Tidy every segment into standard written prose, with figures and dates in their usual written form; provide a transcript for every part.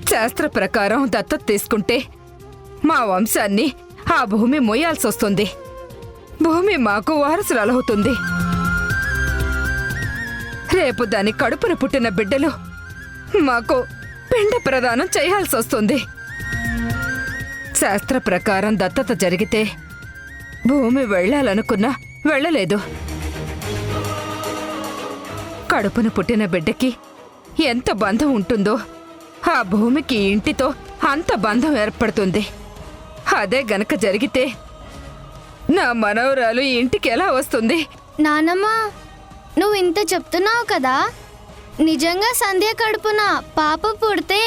శాస్త్ర ప్రకారం దత్తత తీసుకుంటే మా వంశాన్ని ఆ భూమి మోయాల్సొస్తుంది. భూమి మాకు వారసురాలవుతుంది. రేపు దాని కడుపున పుట్టిన బిడ్డలు మాకు పిండ ప్రదానం చేయాల్సొస్తుంది. శాస్త్ర ప్రకారం దత్తత జరిగితే భూమి వెళ్ళాలనుకున్నా వెళ్ళలేదు. కడుపున పుట్టిన బిడ్డకి ఎంత బంధం ఉంటుందో ఆ భూమికి ఇంటితో అంత బంధం ఏర్పడుతుంది. అదే గనక జరిగితే నా మనవరాలు ఇంటికి ఎలా వస్తుంది? నానమ్మా, నువ్వు ఇంత చెప్తున్నావు కదా, నిజంగా సంధ్య కడుపున పాప పుడితే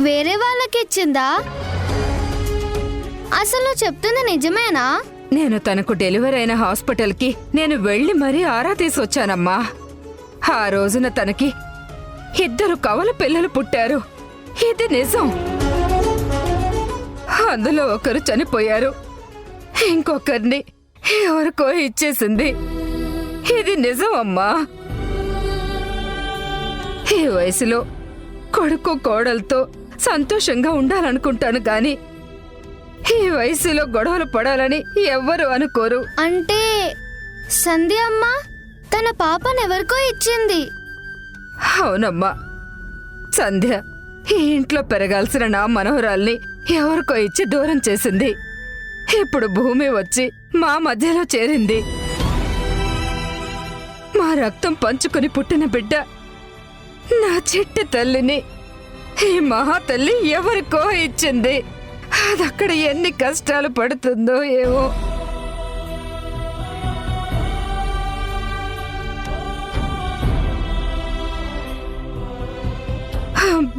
వేరే వాళ్ళకి ఇచ్చిందా? అసలు చెప్తుంది నిజమేనా? నేను తనకు డెలివరీ అయిన హాస్పిటల్కి నేను వెళ్ళి మరీ ఆరా తీసొచ్చానమ్మా. ఆ రోజున తనకి 2 కవల పిల్లలు పుట్టారు. ఇది నిజం. అందులో ఒకరు చనిపోయారు, ఇంకొకరిని ఎవరికో ఇచ్చేసింది. ఇది నిజం అమ్మా. ఈ వయసులో కొడుకు కోడలతో సంతోషంగా ఉండాలనుకుంటాను గాని ఈ వయసులో గొడవలు పడాలని ఎవ్వరు అనుకోరు. అంటే సంధ్య అమ్మ తన పాపనెవరికో ఇచ్చింది. అవునమ్మా, సంధ్య ఈ ఇంట్లో పెరగాల్సిన నా మనవరాల్ని ఎవరికో ఇచ్చి దూరం చేసింది. ఇప్పుడు భూమి వచ్చి మా మధ్యలో చేరింది. మా రక్తం పంచుకుని పుట్టిన బిడ్డ నా చిట్టి తల్లిని ఈ మహాతల్లి ఎవరికో ఇచ్చింది. అదక్కడ ఎన్ని కష్టాలు పడుతుందో ఏమో.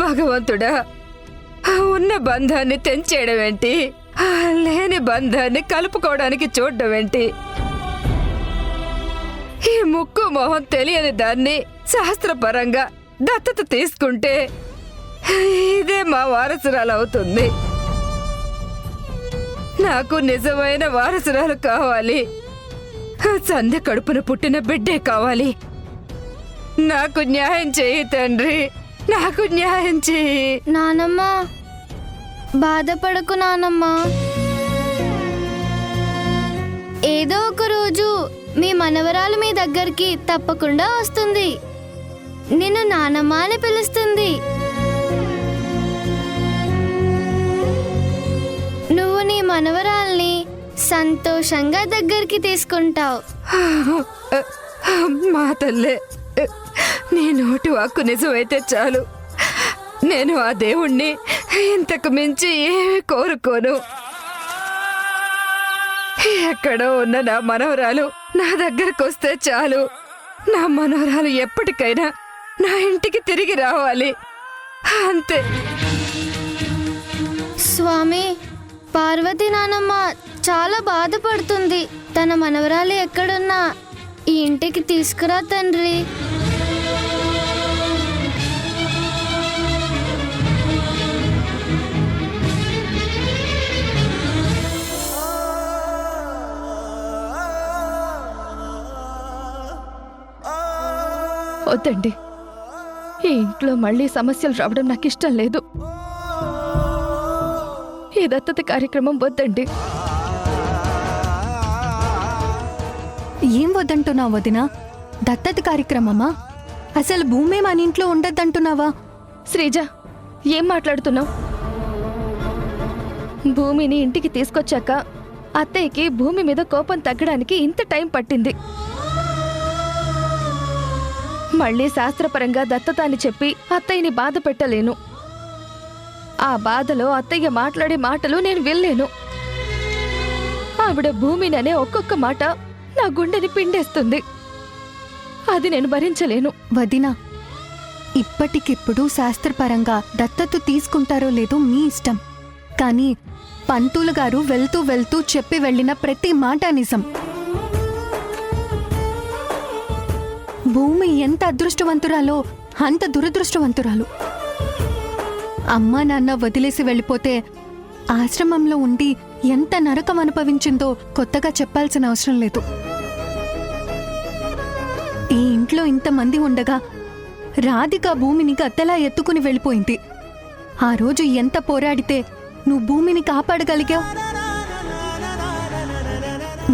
భగవంతుడా, ఉన్న బంధాన్ని తెంచేయడం ఏంటి? లేని బంధాన్ని కలుపుకోవడానికి చూడడం ఏంటి? ఈ ముక్కు మొహం తెలియని దాన్ని శాస్త్రపరంగా దత్తత తీసుకుంటే ఇదే మా వారసురాలు అవుతుంది. నాకు నిజమైన వారసురాలు కావాలి. సంధ్య కడుపున పుట్టిన బిడ్డే కావాలి. నాకు న్యాయం చేయి తండ్రి, నాకు న్యాయం చేయి. నానమ్మా, బాధపడకు నానమ్మా. ఏదో ఒక రోజు మీ మనవరాలు మీ దగ్గరికి తప్పకుండా వస్తుంది. నిన్ను నానమ్మ అని పిలుస్తుంది. నువ్వు నీ మనవరాల్ని సంతోషంగా దగ్గరికి తీసుకుంటావు. మా తల్లే, నీ నోటి వాక్కు నిజమైతే చాలు. నేను ఆ దేవుణ్ణి ఇంతకు మించి ఏమీ కోరుకోను. ఎక్కడో ఉన్న నా మనవరాలు నా దగ్గరకు వస్తే చాలు. నా మనవరాలు ఎప్పటికైనా నా ఇంటికి తిరిగి రావాలి, అంతే. స్వామి, పార్వతి నానమ్మ చాలా బాధపడుతుంది. తన మనవరాలు ఎక్కడున్నా ఈ ఇంటికి తీసుకురా తండ్రి. వద్దండి, ఈ ఇంట్లో మళ్ళీ సమస్యలు రావడం నాకు ఇష్టం లేదు. ఈ దత్తత కార్యక్రమం వద్దండి. ఏం వద్దంటున్నావు వదినా? దత్తత కార్యక్రమమా? అసలు భూమి మన ఇంట్లో ఉండద్దంటున్నావా? శ్రీజ, ఏం మాట్లాడుతున్నావు? భూమిని ఇంటికి తీసుకొచ్చాక అత్తయ్యకి భూమి మీద కోపం తగ్గడానికి ఇంత టైం పట్టింది. మళ్ళీ శాస్త్రపరంగా దత్తత అని చెప్పి అత్తయ్యని బాధ పెట్టలేను. ఆ బాధలో అత్తయ్య మాట్లాడే మాటలు నేను వినలేను. ఆవిడ భూమిననే ఒక్కొక్క మాట నా గుండెని పిండేస్తుంది. అది నేను భరించలేను. వదినా, ఇప్పటికిప్పుడు శాస్త్రపరంగా దత్తత తీసుకుంటారో లేదో మీ ఇష్టం. కానీ పంతులు గారు వెళ్తూ వెళ్తూ చెప్పి వెళ్ళిన ప్రతి మాట నిజం. భూమి ఎంత అదృష్టవంతురాలో అంత దురదృష్టవంతురాలు. అమ్మా నాన్న వదిలేసి వెళ్ళిపోతే ఆశ్రమంలో ఉండి ఎంత నరకం అనుభవించిందో కొత్తగా చెప్పాల్సిన అవసరం లేదు. ఈ ఇంట్లో ఇంతమంది ఉండగా రాధిక భూమిని గద్దలా ఎత్తుకుని వెళ్ళిపోయింది. ఆ రోజు ఎంత పోరాడితే నువ్వు భూమిని కాపాడగలిగావు.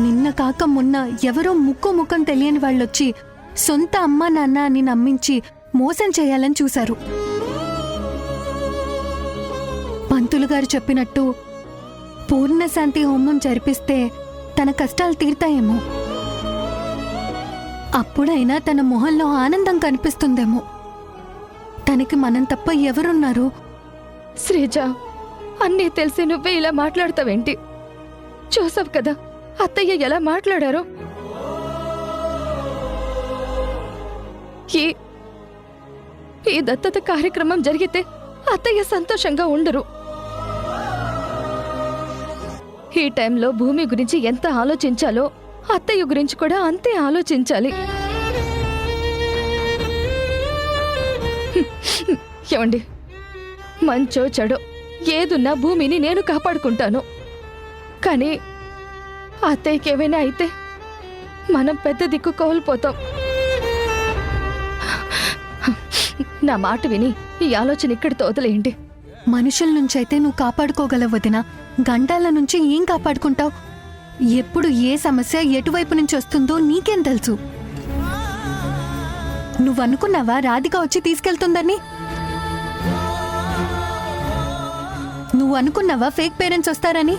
నిన్న కాక మొన్న ఎవరో ముఖం తెలియని వాళ్ళొచ్చి సొంత అమ్మా నాన్న అని నమ్మించి మోసం చేయాలని చూశారు. పంతులు గారు చెప్పినట్టు పూర్ణశాంతి హోమం జరిపిస్తే తన కష్టాలు తీర్తాయేమో. అప్పుడైనా తన మొహంలో ఆనందం కనిపిస్తుందేమో. తనకి మనం తప్ప ఎవరున్నారు? శ్రీజ, అన్నీ తెలిసి నువ్వే ఇలా మాట్లాడతావేంటి? చూసావు కదా అత్తయ్య ఎలా మాట్లాడారో. ఈ దత్తత కార్యక్రమం జరిగితే అత్తయ్య సంతోషంగా ఉండరు. ఈ టైంలో భూమి గురించి ఎంత ఆలోచించాలో అత్తయ్య గురించి కూడా అంతే ఆలోచించాలి. ఏమండి, మంచో చెడో ఏదున్నా భూమిని నేను కాపాడుకుంటాను. కానీ అత్తయ్యకి ఏమైనా అయితే మనం పెద్ద దిక్కు కోల్పోతాం. నా మాట విని ఈ ఆలోచన ఇక్కడితో వదిలేయండి. మనుషుల నుంచైతే నువ్వు కాపాడుకోగలవు వదినా, గండాల నుంచి ఏం కాపాడుకుంటావు? ఎప్పుడు ఏ సమస్య ఎటువైపు నుంచి వస్తుందో నీకేం తెలుసు? నువ్వనుకున్నావా రాధిక వచ్చి తీసుకెళ్తుందని? నువ్వు అనుకున్నావా ఫేక్ పేరెంట్స్ వస్తారని?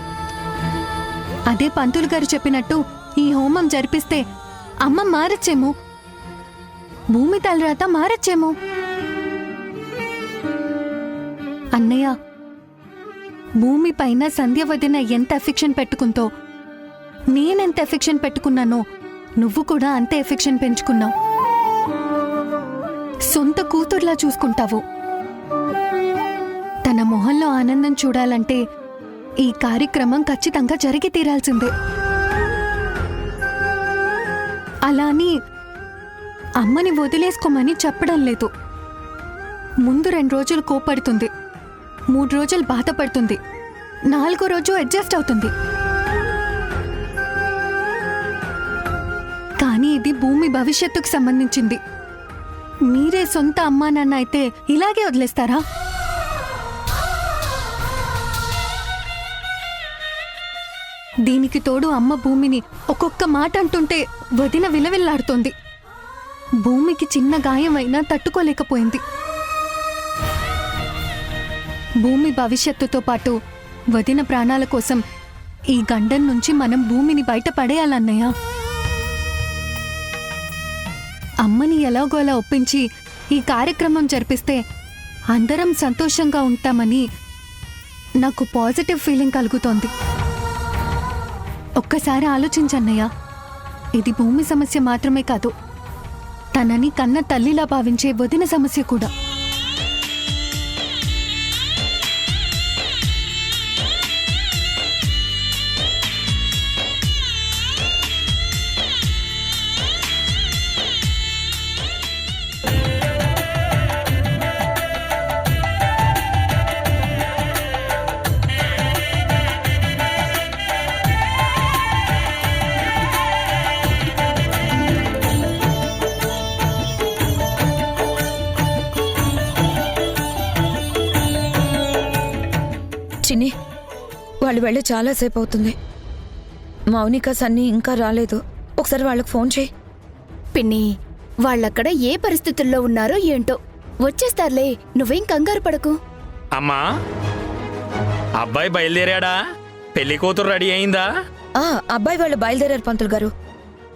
అదే పంతులు గారు చెప్పినట్టు ఈ హోమం జరిపిస్తే అమ్మ మారచ్చేమో, భూమి తలరాత మారచ్చేమో. అన్నయ్య, భూమి పైన సంధ్య వదిన ఎంత ఎఫెక్షన్ పెట్టుకుందో, నేనెంత ఎఫెక్షన్ పెట్టుకున్నానో నువ్వు కూడా అంతే ఎఫెక్షన్ పెంచుకున్నావు. సొంత కూతుర్లా చూసుకుంటావు. తన మొహంలో ఆనందం చూడాలంటే ఈ కార్యక్రమం ఖచ్చితంగా జరిగి తీరాల్సిందే. అలా అని అమ్మని వదిలేసుకోమని చెప్పడం లేదు. ముందు 2 రోజులు కోపడుతుంది, 3 రోజులు బాధపడుతుంది, 4వ రోజు అడ్జస్ట్ అవుతుంది. కానీ ఇది భూమి భవిష్యత్తుకు సంబంధించింది. మీరే సొంత అమ్మా నాన్న అయితే ఇలాగే వదిలేస్తారా? దీనికి తోడు అమ్మ భూమిని ఒక్కొక్క మాట అంటుంటే వదిన విలవిల్లాడుతోంది. భూమికి చిన్న గాయమైనా తట్టుకోలేకపోయింది. భూమి భవిష్యత్తుతో పాటు వదిన ప్రాణాల కోసం ఈ గండం నుంచి మనం భూమిని బయటపడేయాలన్నయ్య. అమ్మని ఎలాగోలా ఒప్పించి ఈ కార్యక్రమం జరిపిస్తే అందరం సంతోషంగా ఉంటామని నాకు పాజిటివ్ ఫీలింగ్ కలుగుతోంది. ఒక్కసారి ఆలోచించన్నయ్య, ఇది భూమి సమస్య మాత్రమే కాదు, తనని కన్న తల్లిలా భావించే వదిన సమస్య కూడా. చిన్ని, వాళ్ళు వెళ్ళి చాలాసేపు అవుతుంది. మౌనిక సన్నీ ఇంకా రాలేదు. ఒకసారి వాళ్ళకి ఫోన్ చేయి. పిన్ని, వాళ్ళక్కడ ఏ పరిస్థితుల్లో ఉన్నారో ఏంటో. వచ్చేస్తారులే, నువ్వేం కంగారు పడకు. అమ్మా, అబ్బాయి బయలుదేరాడా? పెళ్లి కూతురు రెడీ అయిందా? అబ్బాయి వాళ్ళు బయలుదేరారు పంతులు గారు.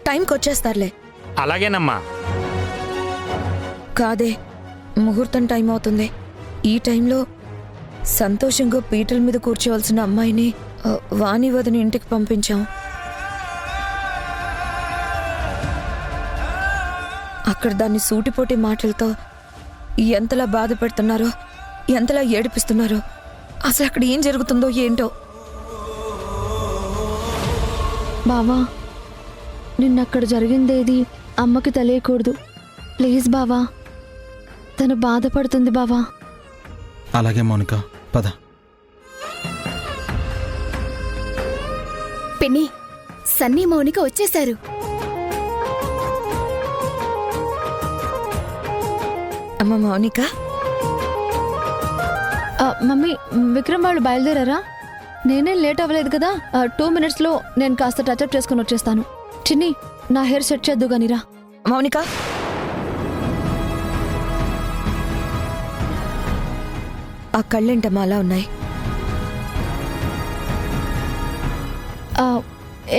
టైంకి వచ్చేస్తారులే. అలాగేనమ్మా. కాదే, ముహూర్తం టైం అవుతుంది. ఈ టైంలో సంతోషంగా పీటల మీద కూర్చోవలసిన అమ్మాయిని వాణి వదిన ఇంటికి పంపించాం. అక్కడ దాన్ని సూటిపోటి మాటలతో ఎంతలా బాధ పెడుతున్నారో, ఎంతలా ఏడిపిస్తున్నారో, అసలు అక్కడ ఏం జరుగుతుందో ఏంటో. బావా, నిన్నక్కడ జరిగిందేది అమ్మకి తెలియకూడదు. ప్లీజ్ బావా, తను బాధపడుతుంది బావా. అలాగే మౌనిక, పద. పిన్ని, సన్నీ మౌనిక వచ్చేశారు. అమ్మ మౌనిక, మమ్మీ, విక్రమ్ వాళ్ళు బయలుదేరారా? నేనేం లేట్ అవ్వలేదు కదా. 2 minutesలో నేను కాస్త టచ్అప్ చేసుకుని వచ్చేస్తాను. చిన్ని, నా హెయిర్ సెట్ చేద్దు గానిరా. మౌనిక, ఆ కళ్ళేంటమ్మా అలా ఉన్నాయి?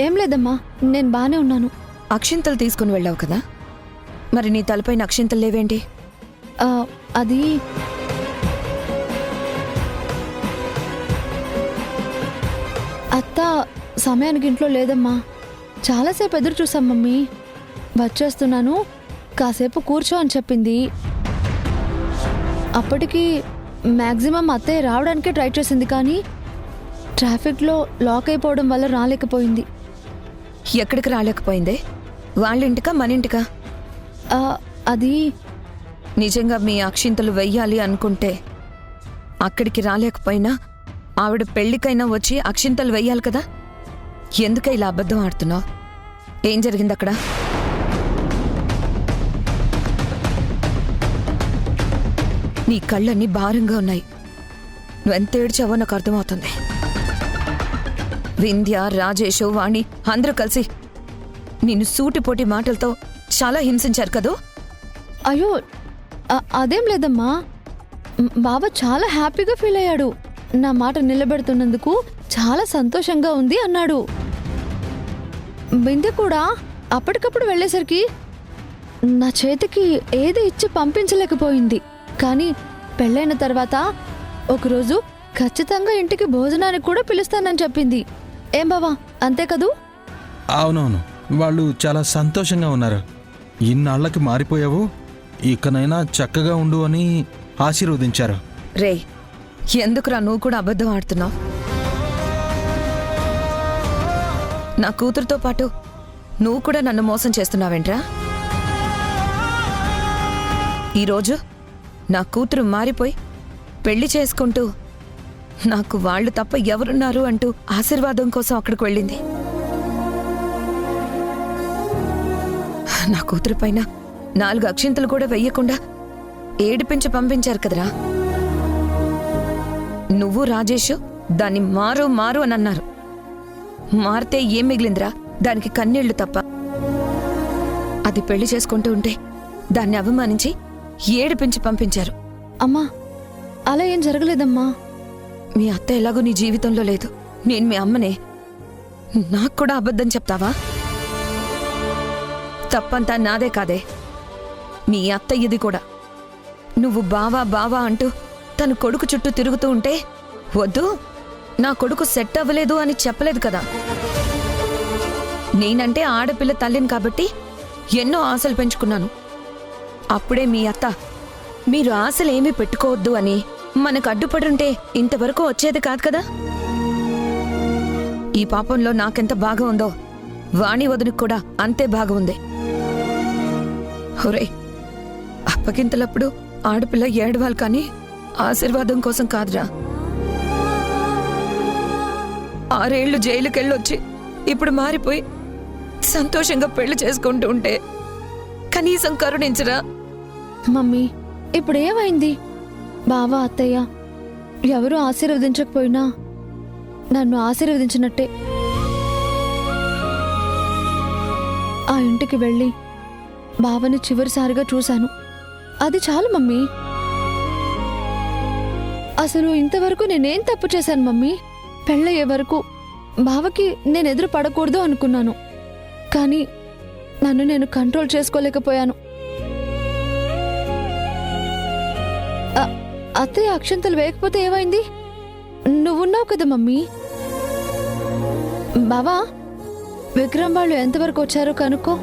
ఏం లేదమ్మా, నేను బానే ఉన్నాను. అక్షింతలు తీసుకుని వెళ్ళావు కదా, మరి నీ తలపైన అక్షింతలు లేవేంటి? అది అత్త సమయానికి ఇంట్లో లేదమ్మా. చాలాసేపు ఎదురు చూసాం మమ్మీ. వచ్చేస్తున్నాను, కాసేపు కూర్చో అని చెప్పింది. అప్పటికి మ్యాక్సిమం అత్తయ్య రావడానికే ట్రై చేసింది, కానీ ట్రాఫిక్లో లాక్ అయిపోవడం వల్ల రాలేకపోయింది. ఎక్కడికి రాలేకపోయిందే? వాళ్ళింటికా మనింటికా? అది నిజంగా మీ అక్షింతలు వెయ్యాలి అనుకుంటే అక్కడికి రాలేకపోయినా ఆవిడ పెళ్లికైనా వచ్చి అక్షింతలు వెయ్యాలి కదా. ఎందుకే ఇలా అబద్ధం ఆడుతున్నావు? ఏం జరిగింది అక్కడ? నీ కళ్ళన్నీ భారంగా ఉన్నాయి. నువ్వెంత ఏడ్చావో నాకు అర్థమవుతుంది. వింధ్య, రాజేష్, వాణి అందరూ కలిసి నిన్ను సూటిపోటి మాటలతో చాలా హింసించారు కదూ. అయ్యో, అదేం లేదమ్మా. బావ చాలా హ్యాపీగా ఫీల్ అయ్యాడు. నా మాట నిలబెడుతున్నందుకు చాలా సంతోషంగా ఉంది అన్నాడు. బిందె కూడా అప్పటికప్పుడు వెళ్ళేసరికి నా చేతికి ఏది ఇచ్చి పంపించలేకపోయింది. కానీ పెళ్ళైన తర్వాత ఒకరోజు ఖచ్చితంగా ఇంటికి భోజనానికి కూడా పిలుస్తానని చెప్పింది. ఏం బావా, అంతే కదూ? అవునవును, వాళ్ళు చాలా సంతోషంగా ఉన్నారు. ఇన్నాళ్ళకి మారిపోయావు, ఇకనైనా చక్కగా ఉండు అని ఆశీర్వదించారు. రే, ఎందుకురా నువ్వు కూడా అబద్ధం ఆడుతున్నావు? నా కూతురుతో పాటు నువ్వు కూడా నన్ను మోసం చేస్తున్నావేంట్రా? ఈరోజు నా కూతురు మారిపోయి పెళ్లి చేసుకుంటూ నాకు వాళ్ళు తప్ప ఎవరున్నారు అంటూ ఆశీర్వాదం కోసం అక్కడికి వెళ్ళింది. నా కూతురు పైన 4 అక్షింతలు కూడా వెయ్యకుండా ఏడిపించి పంపించారు కదరా. నువ్వు రాజేష్ దాన్ని మారు మారు అని అన్నారు. మారితే ఏం మిగిలిందిరా? దానికి కన్నీళ్లు తప్ప. అది పెళ్లి చేసుకుంటూ ఉంటే దాన్ని అవమానించి ఏడిపించి పంపించారు. అమ్మా, అలా ఏం జరగలేదమ్మా. మీ అత్త ఎలాగో నీ జీవితంలో లేదు. నేను మీ అమ్మనే. నాకు కూడా అబద్ధం చెప్తావా? తప్పంతా నాదే కాదే, మీ అత్త ఇది కూడా. నువ్వు బావా బావా అంటూ తన కొడుకు చుట్టూ తిరుగుతూ ఉంటే వద్దు, నా కొడుకు సెట్ అవ్వలేదు అని చెప్పలేదు కదా. నేనంటే ఆడపిల్ల తల్లిని కాబట్టి ఎన్నో ఆశలు పెంచుకున్నాను. అప్పుడే మీ అత్త మీరు ఆశలేమీ పెట్టుకోవద్దు అని మనకు అడ్డుపడుంటే ఇంతవరకు వచ్చేది కాదు కదా. ఈ పాపంలో నాకెంత బాగా ఉందో వాణి వదునికి కూడా అంతే బాగా ఉంది. ఒరే, అప్పగింతలప్పుడు ఆడపిల్ల ఏడవాలి కానీ ఆశీర్వాదం కోసం కాదురా. 6 ఏళ్లు జైలుకెళ్ళొచ్చి ఇప్పుడు మారిపోయి సంతోషంగా పెళ్లి చేసుకుంటూ ఉంటే కనీసం కరుణించరా? మమ్మీ, ఇప్పుడు ఏమైంది? బావ, అత్తయ్య ఎవరు ఆశీర్వదించకపోయినా నన్ను ఆశీర్వదించినట్టే. ఆ ఇంటికి వెళ్ళి బావని చివరిసారిగా చూశాను. అది చాలు మమ్మీ. అసలు ఇంతవరకు నేనేం తప్పు చేశాను మమ్మీ? పెళ్ళయ్యే వరకు బావకి నేను ఎదురు పడకూడదు అనుకున్నాను, కానీ నన్ను నేను కంట్రోల్ చేసుకోలేకపోయాను. అత్తయ్య అక్షంతలు వేయకపోతే ఏమైంది? నువ్వున్నావు కదా మమ్మీ. బావా, విక్రమ్ వాళ్ళు ఎంతవరకు వచ్చారో కనుక్కో.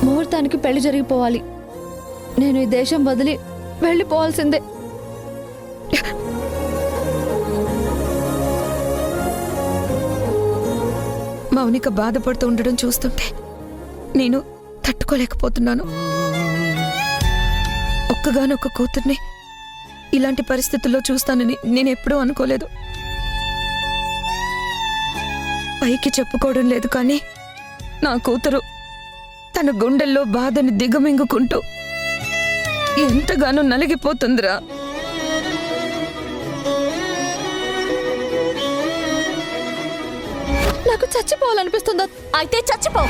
ముహూర్తానికి పెళ్లి జరిగిపోవాలి. నేను ఈ దేశం వదిలి వెళ్ళిపోవాల్సిందే. మౌనిక బాధపడుతూ ఉండడం చూస్తుంటే నేను తట్టుకోలేకపోతున్నాను. ఒక్కగానొక్క కూతుర్ని ఇలాంటి పరిస్థితుల్లో చూస్తానని నేనెప్పుడూ అనుకోలేదు. పైకి చెప్పుకోవడం లేదు, కానీ నా కూతురు తన గుండెల్లో బాధని దిగమింగుకుంటూ ఎంతగానో నలిగిపోతుందిరా. నాకు చచ్చిపోవాలనిపిస్తుందా? అయితే చచ్చిపో.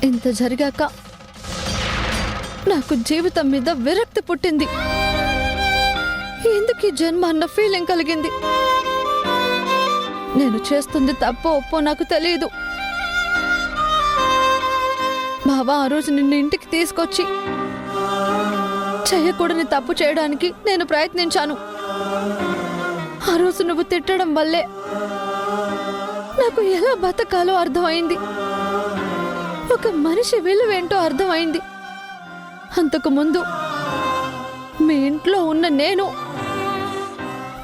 ఇంత జరిగాక నాకు జీవితం మీద విరక్తి పుట్టింది. ఎందుకు ఈ జన్మ అన్న ఫీలింగ్ కలిగింది. నేను చేస్తుంది తప్పో ఒప్పో నాకు తెలియదు. బాబా ఆ రోజు నిన్ను ఇంటికి తీసుకొచ్చి చేయకూడని తప్పు చేయడానికి నేను ప్రయత్నించాను. ఆ రోజు నువ్వు తిట్టడం వల్లే నాకు ఎలా బతకాలో అర్థమైంది. ఒక మనిషి విలువేంటో అర్థమైంది. అంతకు ముందు మీ ఇంట్లో ఉన్న నేను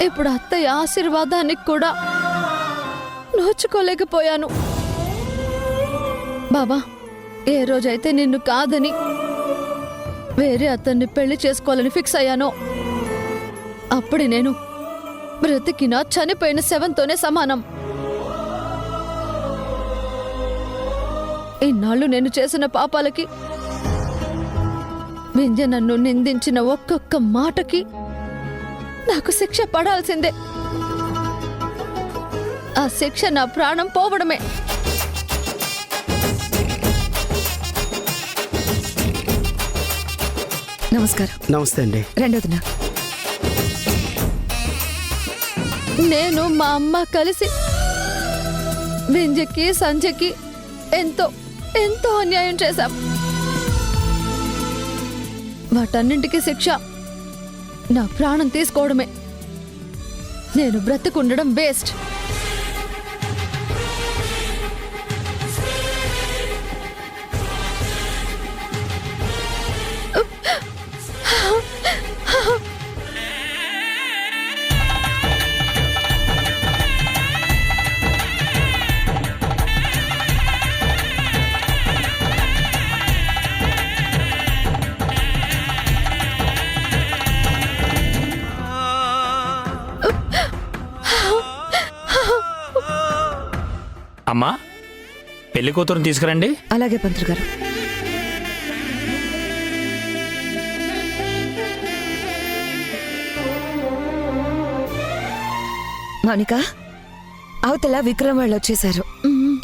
ఇప్పుడు అత్తయ్య ఆశీర్వాదానికి కూడా నోచుకోలేకపోయాను. బాబా ఏ రోజైతే నిన్ను కాదని వేరే అతన్ని పెళ్లి చేసుకోవాలని ఫిక్స్ అయ్యానో అప్పుడే నేను బ్రతికినా చనిపోయిన శవంతోనే సమానం. ఇన్నాళ్ళు నేను చేసిన పాపాలకి, వింధ్య నన్ను నిందించిన ఒక్కొక్క మాటకి నాకు శిక్ష పడాల్సిందే. ఆ శిక్ష నా ప్రాణం పోవడమే. నమస్కారం. నమస్తే అండి. రెండోదిన నేను మా అమ్మ కలిసి వింధ్యకి సంజయ్కి ఎంతో ఎంతో అన్యాయం చేశాం. వాటన్నింటికి శిక్ష నా ప్రాణం తీసుకోవడమే. నేను బ్రతుకుండడం వేస్ట్. అమ్మా, పెళ్లి కూతురుని తీసుకురండి. అలాగే పంతులు గారు. మౌనిక, అవతల విక్రమ్ వాళ్ళు వచ్చేశారు.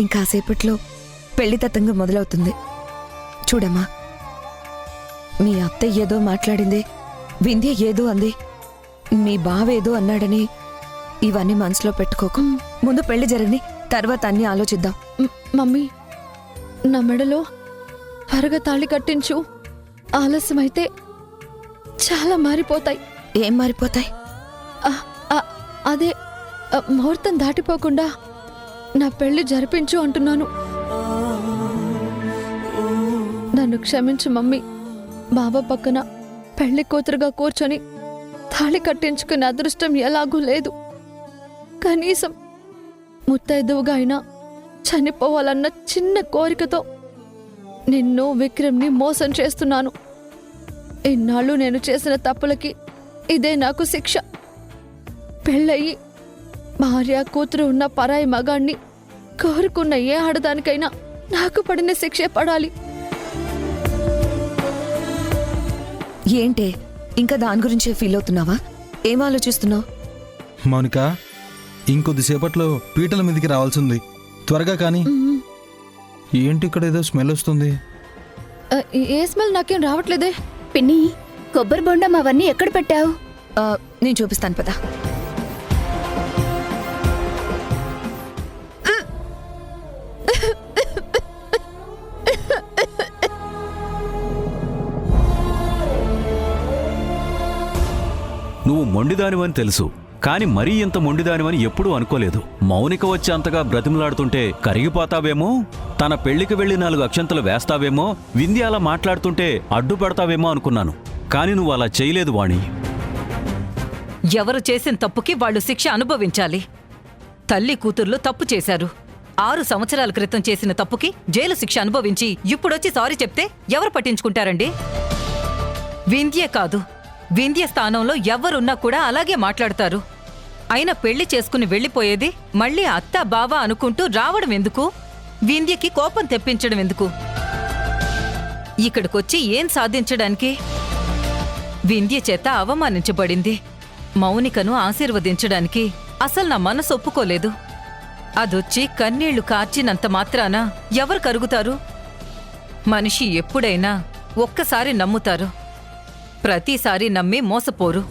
ఇంకాసేపట్లో పెళ్లి తతంగం మొదలవుతుంది. చూడమ్మా, మీ అత్త ఏదో మాట్లాడింది, వింధ్య ఏదో అంది, మీ బావేదో అన్నాడని ఇవన్నీ మనసులో పెట్టుకోకు. ముందు పెళ్లి జరగని, తర్వాత అన్ని ఆలోచిద్దాం. మమ్మీ, నా మెడలో త్వరగా తాళి కట్టించు. ఆలస్యమైతే చాలా మారిపోతాయి. ఏం మారిపోతాయి? అదే ముహూర్తం దాటిపోకుండా నా పెళ్లి జరిపించు అంటున్నాను. నన్ను క్షమించు మమ్మీ. బాబా పక్కన పెళ్లి కూతురుగా కూర్చొని తాళి కట్టించుకునే అదృష్టం ఎలాగూ లేదు. కనీసం ముత్తైదువుగా అయినా చనిపోవాలన్న చిన్న కోరికతో నిన్ను విక్రమ్ని మోసం చేస్తున్నాను. ఇన్నాళ్ళు నేను చేసిన తప్పులకి ఇదే నాకు శిక్ష. పెళ్ళయి భార్య కూతురు ఉన్న పరాయి మగాణ్ణి కోరుకున్న ఏ ఆడదానికైనా నాకు పడిన శిక్షే పడాలి. ఏంటే ఇంకా దాని గురించే ఫీల్ అవుతున్నావా? ఏం ఆలోచిస్తున్నావు? మౌనిక, ఇంకొద్దిసేపట్లో పీటల మీదకి రావాల్సింది. త్వరగా కానీ. ఏంటి ఇక్కడ ఏదో స్మెల్ వస్తుంది? ఏ స్మెల్ నాకేం రావట్లేదే. పిన్ని, కొబ్బరి బొండం అవన్నీ ఎక్కడ పెట్టావు? నేను చూపిస్తాను పదా. నువ్వు మొండిదానివని తెలుసు, కాని మరీ ఇంత మొండిదానివని ఎప్పుడూ అనుకోలేదు. మౌనిక వచ్చి అంతగా బ్రతిమలాడుతుంటే కరిగిపోతావేమో, తన పెళ్లికి వెళ్లి 4 అక్షంతలు వేస్తావేమో, వింధ్య అలా మాట్లాడుతుంటే అడ్డుపడతావేమో అనుకున్నాను. కాని నువ్వు అలా చేయలేదు వాణి. ఎవరు చేసిన తప్పుకి వాళ్ళు శిక్ష అనుభవించాలి. తల్లి కూతుర్లు తప్పు చేశారు. 6 సంవత్సరాల క్రితం చేసిన తప్పుకి జైలు శిక్ష అనుభవించి ఇప్పుడొచ్చి సారీ చెప్తే ఎవరు పట్టించుకుంటారండి? వింధ్యే కాదు, వింధ్య స్థానంలో ఎవ్వరున్నా కూడా అలాగే మాట్లాడతారు. అయినా పెళ్లి చేసుకుని వెళ్ళిపోయేది మళ్ళీ అత్త బావ అనుకుంటూ రావడం ఎందుకు? వింధ్యకి కోపం తెప్పించడం ఎందుకు? ఇక్కడికొచ్చి ఏం సాధించడానికి? వింధ్య చేత అవమానించబడింది. మౌనికను ఆశీర్వదించడానికి అసలు నా మనసు ఒప్పుకోలేదు. అదొచ్చి కన్నీళ్లు కార్చినంత మాత్రాన ఎవరు కరుగుతారు? మనిషి ఎప్పుడైనా ఒక్కసారి నమ్ముతారు, ప్రతిసారి నమ్మి మోసపోరు.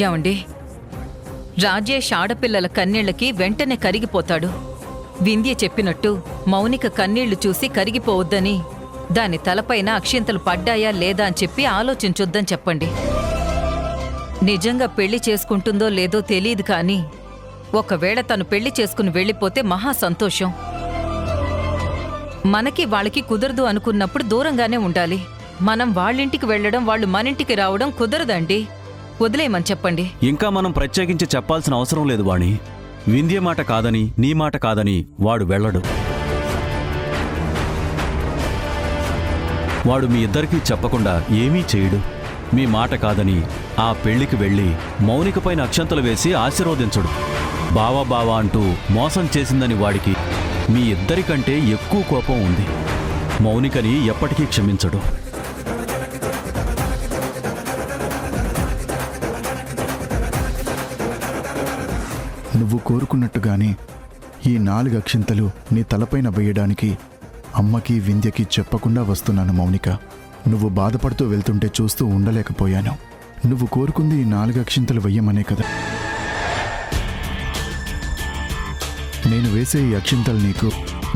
ఏమండి, రాజేష్ ఆడపిల్లల కన్నీళ్లకి వెంటనే కరిగిపోతాడు. వింధ్య చెప్పినట్టు మౌనిక కన్నీళ్లు చూసి కరిగిపోవద్దని, దాని తలపైన అక్షింతలు పడ్డాయా లేదా అని చెప్పి ఆలోచించొద్దని చెప్పండి. నిజంగా పెళ్లి చేసుకుంటుందో లేదో తెలీదు కానీ ఒకవేళ తను పెళ్లి చేసుకుని వెళ్ళిపోతే మహా సంతోషం. మనకి వాళ్ళకి కుదరదు అనుకున్నప్పుడు దూరంగానే ఉండాలి. మనం వాళ్ళింటికి వెళ్ళడం, వాళ్ళు మనింటికి రావడం కుదరదండి. వదిలేయమని చెప్పండి. ఇంకా మనం ప్రత్యేకించి చెప్పాల్సిన అవసరం లేదు వాణి. వింధ్య మాట కాదని, నీ మాట కాదని వాడు వెళ్ళడు. వాడు మీ ఇద్దరికీ చెప్పకుండా ఏమీ చేయడు. మీ మాట కాదని ఆ పెళ్లికి వెళ్ళి మౌనికపైన అక్షంతలు వేసి ఆశీర్వదించడు. బావా బావా అంటూ మోసం చేసిందని వాడికి మీ ఇద్దరికంటే ఎక్కువ కోపం ఉంది. మౌనికని ఎప్పటికీ క్షమించడు. నువ్వు కోరుకున్నట్టుగానే ఈ 4 అక్షింతలు నీ తలపైన వేయడానికి అమ్మకి వింధ్యకి చెప్పకుండా వస్తున్నాను మౌనిక. నువ్వు బాధపడుతూ వెళ్తుంటే చూస్తూ ఉండలేకపోయాను. నువ్వు కోరుకుంది ఈ 4 అక్షింతలు వెయ్యమనే కదా. నేను వేసే ఈ అక్షింతలు నీకు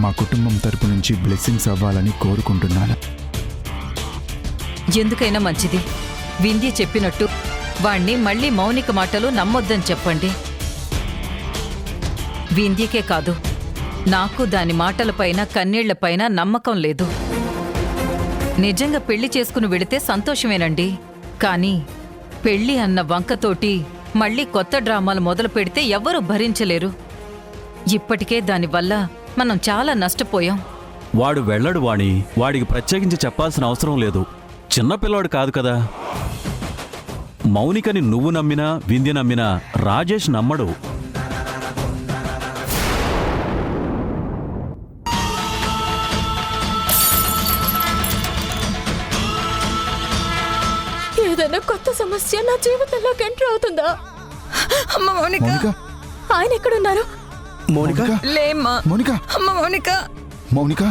మా కుటుంబం తరపు నుంచి బ్లెస్సింగ్స్ అవ్వాలని కోరుకుంటున్నాను. ఎందుకైనా మంచిది, వింధ్య చెప్పినట్టు వాణ్ణి మళ్ళీ మౌనిక మాటలు నమ్మొద్దని చెప్పండి. వింధ్యకే కాదు, నాకు దాని మాటలపైన కన్నీళ్లపైన నమ్మకం లేదు. నిజంగా పెళ్లి చేసుకుని వెళితే సంతోషమేనండి, కానీ పెళ్లి అన్న వంకతోటి మళ్ళీ కొత్త డ్రామాలు మొదలు పెడితే ఎవ్వరూ భరించలేరు. ఇప్పటికే దానివల్ల మనం చాలా నష్టపోయాం. వాడు వెళ్ళడు వాణి. వాడికి ప్రత్యేకించి చెప్పాల్సిన అవసరం లేదు. చిన్నపిల్లాడు కాదు కదా. మౌనికని నువ్వు నమ్మినా వింధ్య నమ్మినా రాజేష్ నమ్మడు. ఏదైనా కొత్త సమస్య నా జీవితంలోకి ఎంటర్ అవుతుందా? అమ్మ మౌనిక, మౌనిక, ఆయన ఎక్కడున్నారు? మౌనిక, లేమ్మా. మౌనిక, అమ్మ మౌనిక. మౌనిక.